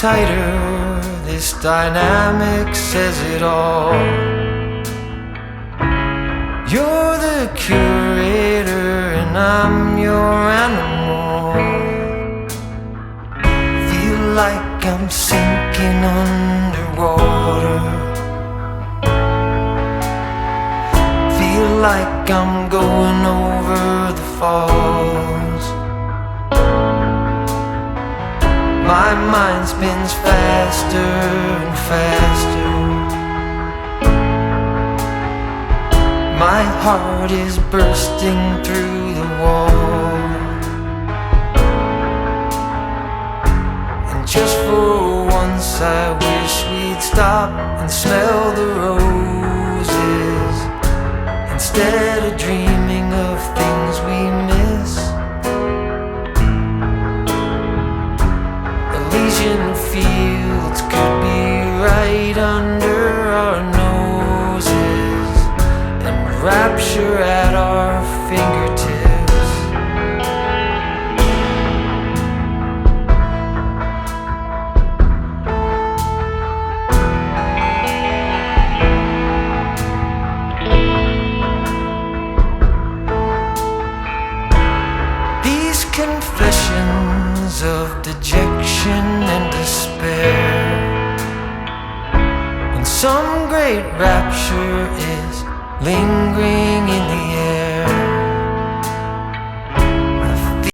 tighter, this dynamic says it all. You're the curator and I'm your animal. Feel like I'm sinking underwater. Feel like I'm going over the falls. My mind spins faster and faster. My heart is bursting through the wall. And just for once I wish we'd stop and smell the roses, instead of dreaming of things we miss. Elysian fields could be right under our noses, and rapture at our fingertips. These confessions of dejection and despair, when some great rapture is lingering